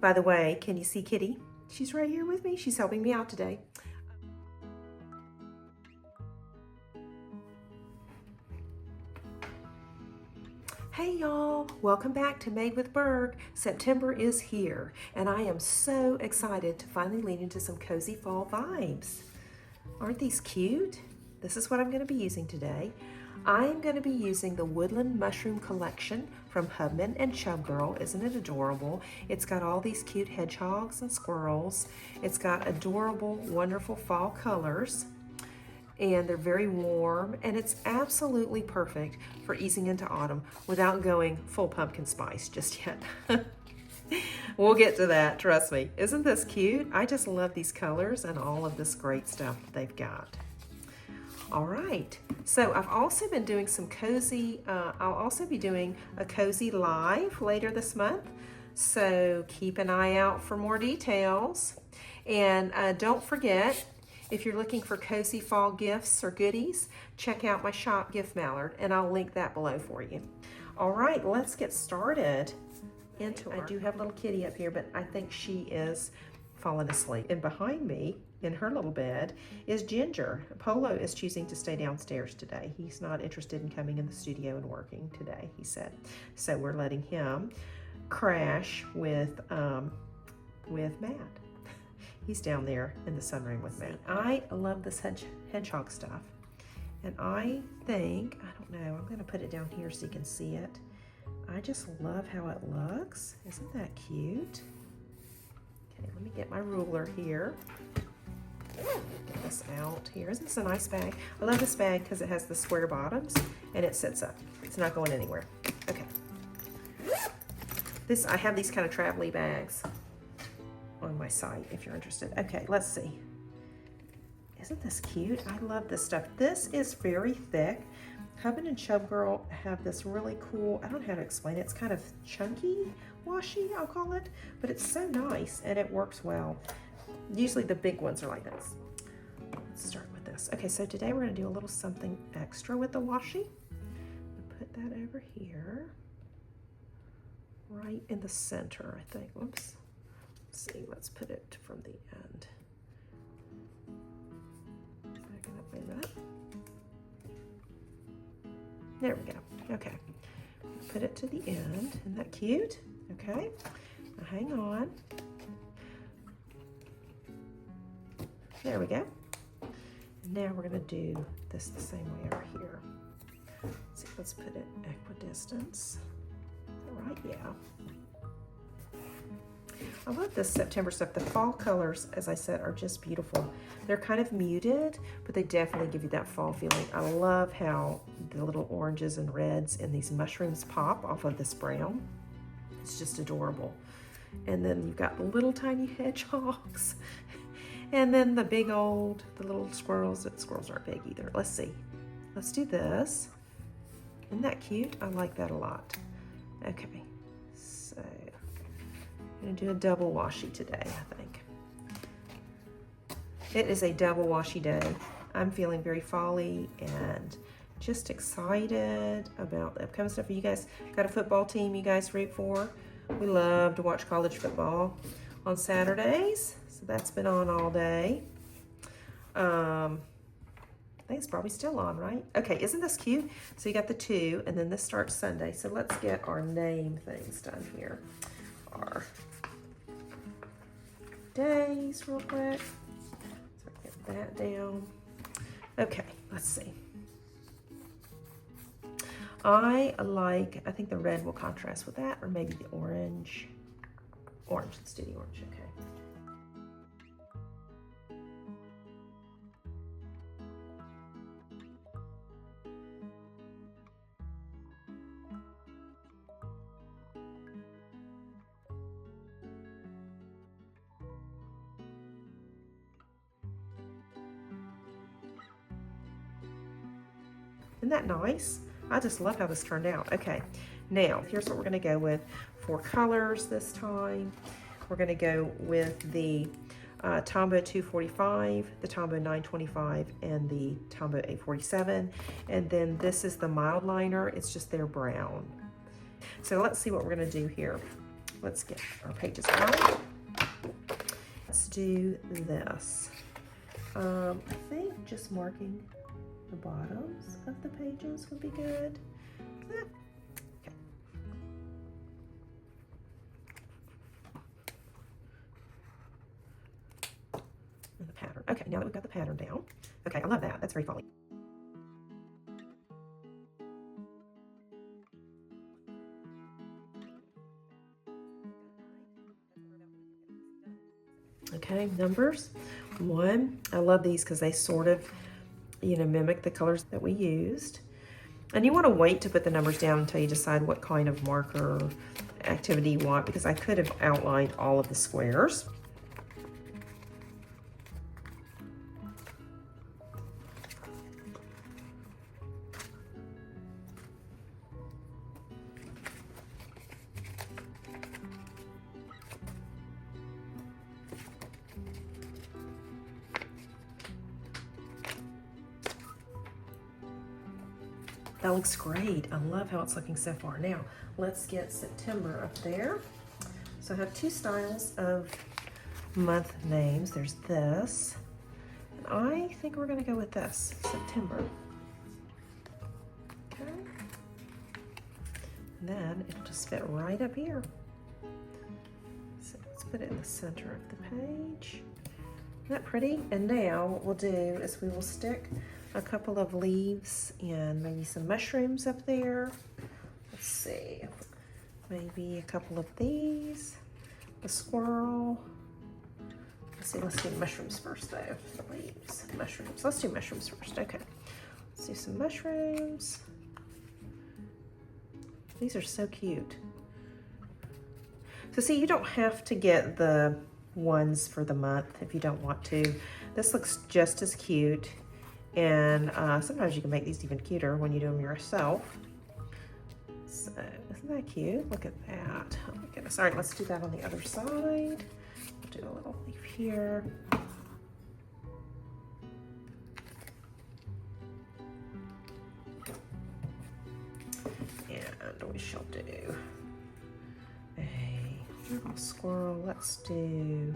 By the way, can you see Kitty? She's right here with me. She's helping me out today. Hey y'all, welcome back to Made with Birg. September is here and I am so excited to finally lean into some cozy fall vibes. Aren't these cute? This is what I'm going to be using today. I am going to be using the Woodland Mushroom Collection from Hubman and Chubgirl. Isn't it adorable? It's got all these cute hedgehogs and squirrels. It's got adorable, wonderful fall colors. And they're very warm, and it's absolutely perfect for easing into autumn without going full pumpkin spice just yet. We'll get to that, trust me. Isn't this cute? I just love these colors and all of this great stuff that they've got. All right, so I've also been doing some cozy, I'll also be doing a cozy live later this month. So keep an eye out for more details. And don't forget, if you're looking for cozy fall gifts or goodies, check out my shop gift mallard, and I'll link that below for you. All right, let's get started. I do have little Kitty up here, but I think she is falling asleep. And behind me, in her little bed, is Ginger. Polo is choosing to stay downstairs today. He's not interested in coming in the studio and working today, he said. So we're letting him crash with Matt. He's down there in the sunroom with me. I love this hedgehog stuff. And I think, I don't know, I'm gonna put it down here so you can see it. I just love how it looks. Isn't that cute? Okay, let me get my ruler here. Get this out here. Isn't this a nice bag? I love this bag because it has the square bottoms and it sits up. It's not going anywhere. Okay. I have these kind of travel-y bags on my site if you're interested. Okay, let's see. Isn't this cute? I love this stuff. This is very thick. Hubman and Chubgirl have this really cool, I don't know how to explain it. It's kind of chunky washi, I'll call it, but it's so nice and it works well. Usually the big ones are like this. Let's start with this. Okay, so today we're going to do a little something extra with the washi. Put that over here, right in the center, I think. Whoops. See, let's put it from the end. Back it up like that. There we go. Okay. Put it to the end. Isn't that cute? Okay. Now hang on. There we go. And now we're going to do this the same way over here. See, let's put it equidistance. All right, yeah. I love this September stuff. The fall colors, as I said, are just beautiful. They're kind of muted, but they definitely give you that fall feeling. I love how the little oranges and reds and these mushrooms pop off of this brown. It's just adorable. And then you've got the little tiny hedgehogs. And then the little squirrels. Squirrels aren't big either. Let's see. Let's do this. Isn't that cute? I like that a lot. Okay, so I'm gonna do a double washi today, I think. It is a double washi day. I'm feeling very fall-y and just excited about the upcoming stuff. You guys got a football team you guys root for? We love to watch college football on Saturdays, so that's been on all day. I think it's probably still on, right? Okay, isn't this cute? So you got the 2, and then this starts Sunday. So let's get our name things done here. Our days real quick. So I get that down. Okay, let's see. I think the red will contrast with that, or maybe the orange. Orange, let's do the orange, okay. Isn't that nice? I just love how this turned out. Okay, now here's what we're gonna go with for colors this time. We're gonna go with the Tombow 245, the Tombow 925, and the Tombow 847. And then this is the mild liner. It's just their brown. So let's see what we're gonna do here. Let's get our pages out. do this. I think just marking the bottoms of the pages would be good. Okay. And the pattern. Okay, now that we've got the pattern down. Okay, I love that. That's very folly. Okay, numbers. 1. I love these because they sort of, mimic the colors that we used. And you want to wait to put the numbers down until you decide what kind of marker activity you want, because I could have outlined all of the squares. That looks great. I love how it's looking so far. Now, let's get September up there. So I have 2 styles of month names. There's this, and I think we're gonna go with this, September. Okay. And then it'll just fit right up here. So let's put it in the center of the page. Isn't that pretty? And now what we'll do is we will stick a couple of leaves and maybe some mushrooms up there. Let's see, maybe a couple of these, a squirrel. Let's do mushrooms first though. The leaves, mushrooms. Let's do mushrooms first. Okay, let's do some mushrooms. These are so cute. So see, you don't have to get the ones for the month if you don't want to. This looks just as cute. And sometimes you can make these even cuter when you do them yourself. So, isn't that cute? Look at that. Oh my goodness. All right, let's do that on the other side. We'll do a little leaf here. And we shall do a little squirrel. Let's do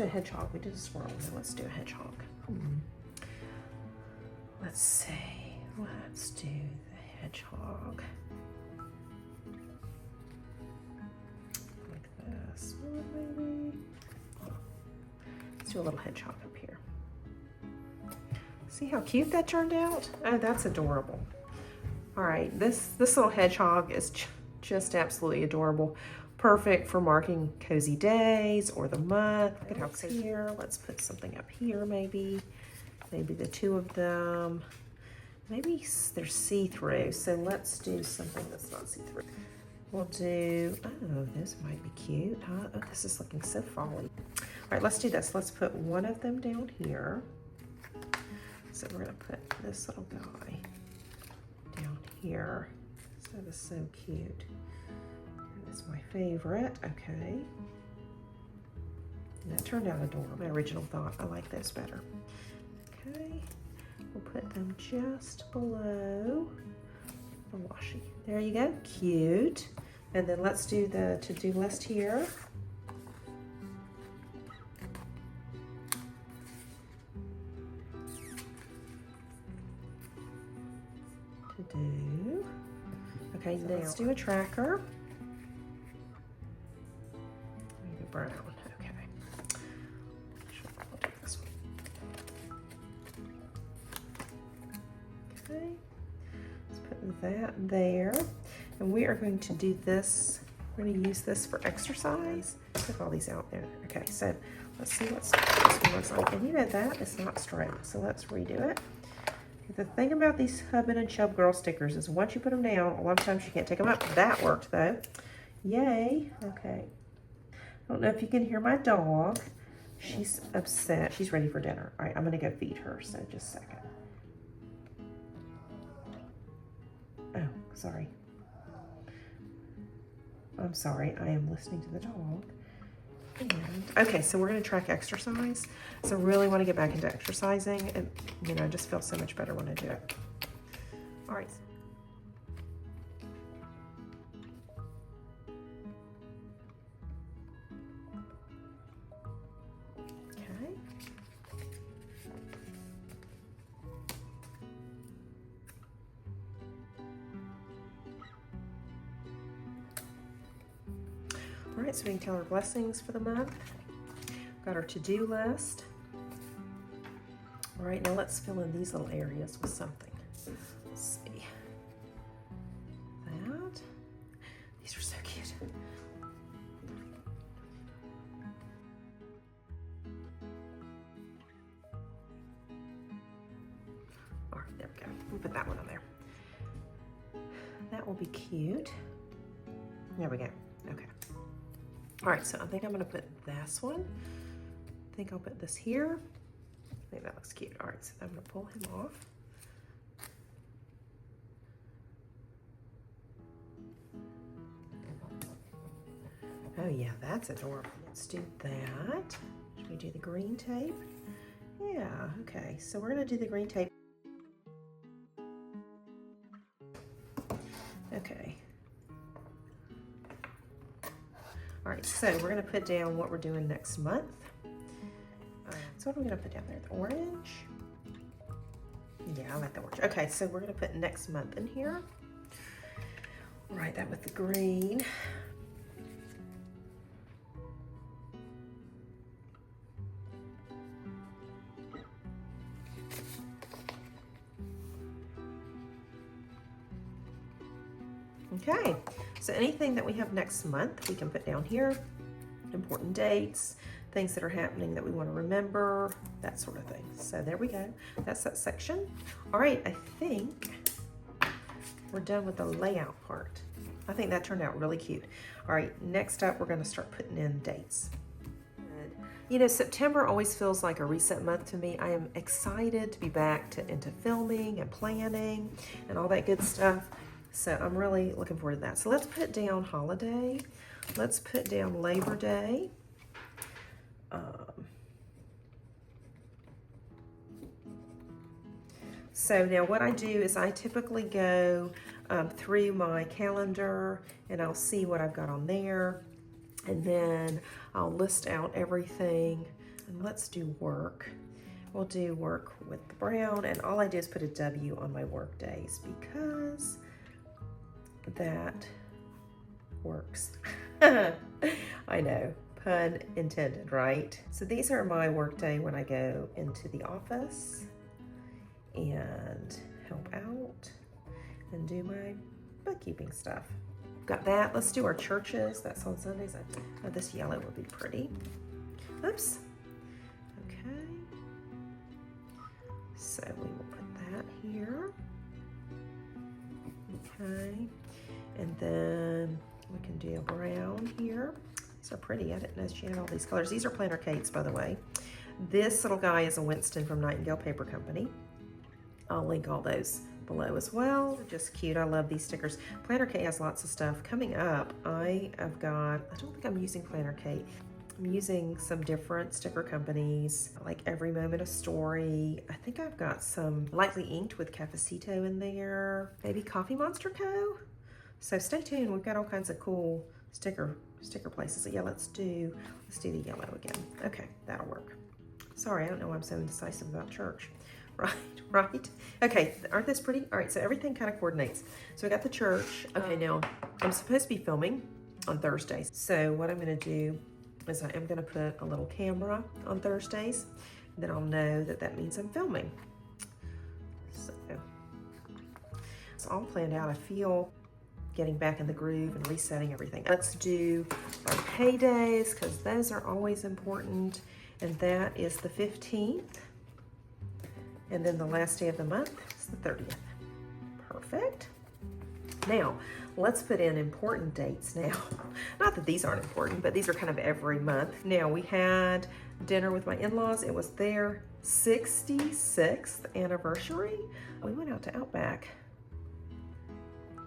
a hedgehog. We did a squirrel, so let's do a hedgehog. Let's see, let's do the hedgehog. Like this one, maybe. Let's do a little hedgehog up here. See how cute that turned out? Oh, that's adorable. All right, this little hedgehog is just absolutely adorable. Perfect for marking cozy days or the month. Look at how it's here. Let's put something up here, maybe. Maybe the 2 of them. Maybe they're see-through, so let's do something that's not see-through. We'll do, oh, this might be cute. Oh, this is looking so folly. All right, let's do this. Let's put one of them down here. So we're gonna put this little guy down here. So that is so cute. That's my favorite, okay. And that turned out adorable. My original thought, I like this better. Okay, we'll put them just below the washi. There you go, cute. And then let's do the to-do list here. To do. Okay, so now let's do a tracker. Maybe brown. That there, and we are going to do this. We're going to use this for exercise. Took all these out there. Okay, so let's see what this one looks like. And you know that is not straight, so let's redo it. The thing about these Hubman and Chubgirl stickers is once you put them down, a lot of times you can't take them up. That worked though. Yay. Okay. I don't know if you can hear my dog. She's upset. She's ready for dinner. All right, I'm going to go feed her, so just a second. Oh, sorry. I'm sorry, I am listening to the dog. And, okay, so we're gonna track exercise. So really wanna get back into exercising, and I just feel so much better when I do it. All right. All right, so we can tell our blessings for the month. Got our to-do list. All right, now let's fill in these little areas with something. Let's see. That. These are so cute. All right, there we go. We'll put that one on there. That will be cute. There we go. Okay. All right, so I think I'm gonna put this one. I think I'll put this here. I think that looks cute. All right, so I'm gonna pull him off. Oh yeah, that's adorable. Let's do that. Should we do the green tape? Yeah, okay. So we're gonna do the green tape. Okay. All right, so we're gonna put down what we're doing next month. So what are we gonna put down there? The orange? Yeah, I like the orange. Okay, so we're gonna put next month in here. Write that with the green. Okay, so anything that we have next month, we can put down here. Important dates, things that are happening that we want to remember, that sort of thing. So there we go. That's that section. All right, I think we're done with the layout part. I think that turned out really cute. All right, next up, we're going to start putting in dates. You know, September always feels like a reset month to me. I am excited to be back into filming and planning and all that good stuff. So I'm really looking forward to that. So let's put down holiday. Let's put down Labor Day. So now what I do is I typically go through my calendar and I'll see what I've got on there. And then I'll list out everything. And let's do work. We'll do work with the brown. And all I do is put a W on my work days because that works. I know, pun intended, right? So these are my work day when I go into the office and help out and do my bookkeeping stuff. Got that. Let's do our churches. That's on Sundays. Oh, this yellow would be pretty. Oops. Okay. So we will put that here. Okay. And then we can do a brown here. So pretty. I didn't know she had all these colors. These are planner cakes, by the way. This little guy is a Winston from Nightingale Paper Company. I'll link all those below as well. They're just cute. I love these stickers. Planner Kate has lots of stuff. Coming up, I don't think I'm using Planner Kate. I'm using some different sticker companies, like Every Moment a Story. I think I've got some lightly inked with Cafecito in there. Maybe Coffee Monster Co. So stay tuned. We've got all kinds of cool sticker places. So yeah, let's do the yellow again. Okay, that'll work. Sorry, I don't know why I'm so indecisive about church. Right. Okay, aren't those pretty? All right, so everything kind of coordinates. So we got the church. Okay, now I'm supposed to be filming on Thursdays. So what I'm gonna do is I am gonna put a little camera on Thursdays. Then I'll know that that means I'm filming. So it's all planned out. I feel getting back in the groove and resetting everything. Let's do our paydays because those are always important. And that is the 15th. And then the last day of the month is the 30th. Perfect. Now, let's put in important dates now. Not that these aren't important, but these are kind of every month. Now, we had dinner with my in-laws. It was their 66th anniversary. We went out to Outback.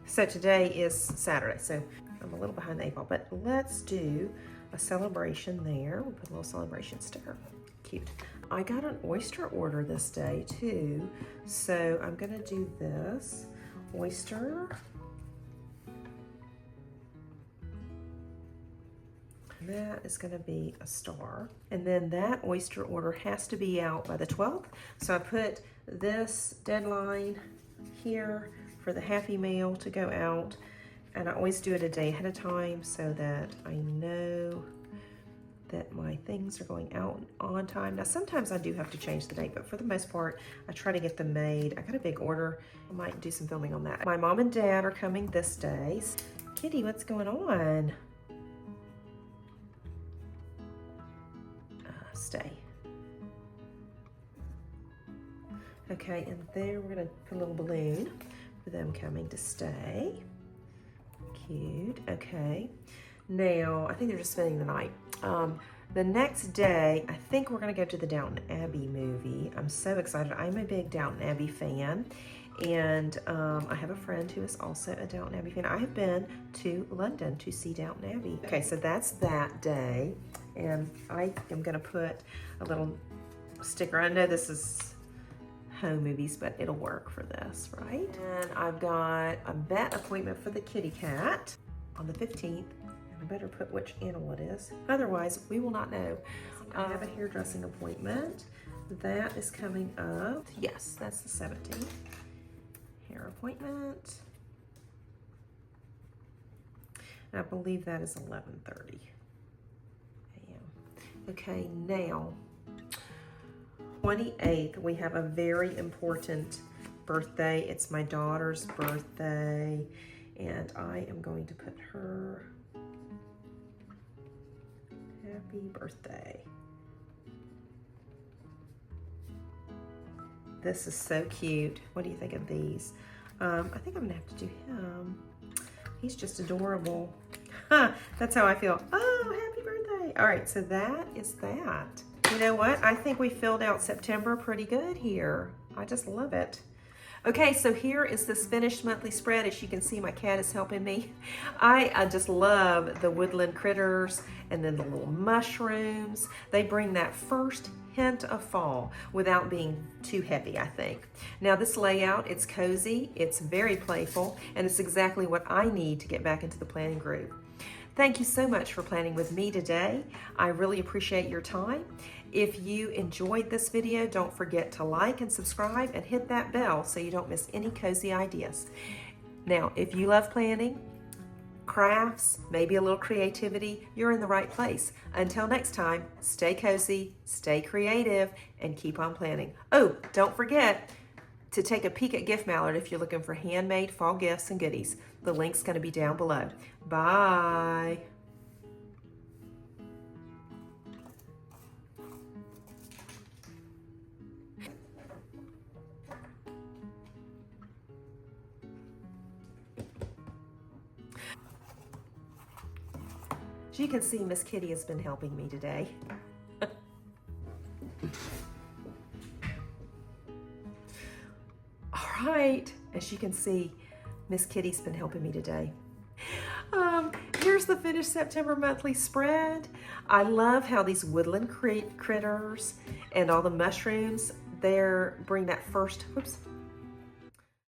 So today is Saturday, so I'm a little behind the eight ball, but let's do a celebration there. We'll put a little celebration sticker. Cute. I got an oyster order this day too, so I'm gonna do this oyster. That is gonna be a star. And then that oyster order has to be out by the 12th. So I put this deadline here for the Happy Mail to go out. And I always do it a day ahead of time so that I know that my things are going out on time. Now, sometimes I do have to change the date, but for the most part, I try to get them made. I got a big order. I might do some filming on that. My mom and dad are coming this day. Kitty, what's going on? Stay. Okay, and there we're gonna put a little balloon for them coming to stay. Cute, okay. Now, I think they're just spending the night. The next day, I think we're gonna go to the Downton Abbey movie. I'm so excited. I'm a big Downton Abbey fan. And I have a friend who is also a Downton Abbey fan. I have been to London to see Downton Abbey. Okay, so that's that day. And I am gonna put a little sticker. I know this is home movies, but it'll work for this, right? And I've got a vet appointment for the kitty cat on the 15th. I better put which animal it is. Otherwise, we will not know. I have a hairdressing appointment. That is coming up. Yes, that's the 17th. Hair appointment. And I believe that is 11:30 a.m. Okay, now, 28th, we have a very important birthday. It's my daughter's birthday, and I am going to put her happy birthday. This is so cute. What do you think of these? I think I'm gonna have to do him. He's just adorable. That's how I feel. Oh, happy birthday. All right, so that is that. You know what? I think we filled out September pretty good here. I just love it. Okay, so here is this finished monthly spread. As you can see, my cat is helping me. I just love the woodland critters and then the little mushrooms. They bring that first hint of fall without being too heavy, I think. Now this layout, it's cozy, it's very playful, and it's exactly what I need to get back into the planning groove. Thank you so much for planning with me today. I really appreciate your time. If you enjoyed this video, don't forget to like and subscribe and hit that bell so you don't miss any cozy ideas. Now, if you love planning, crafts, maybe a little creativity, you're in the right place. Until next time, stay cozy, stay creative, and keep on planning. Oh, don't forget to take a peek at Gift Mallard if you're looking for handmade fall gifts and goodies. The link's going to be down below. Bye. As you can see, Miss Kitty has been helping me today. All right, as you can see, Miss Kitty's been helping me today. Here's the finished September monthly spread. I love how these woodland critters and all the mushrooms there bring that first, whoops,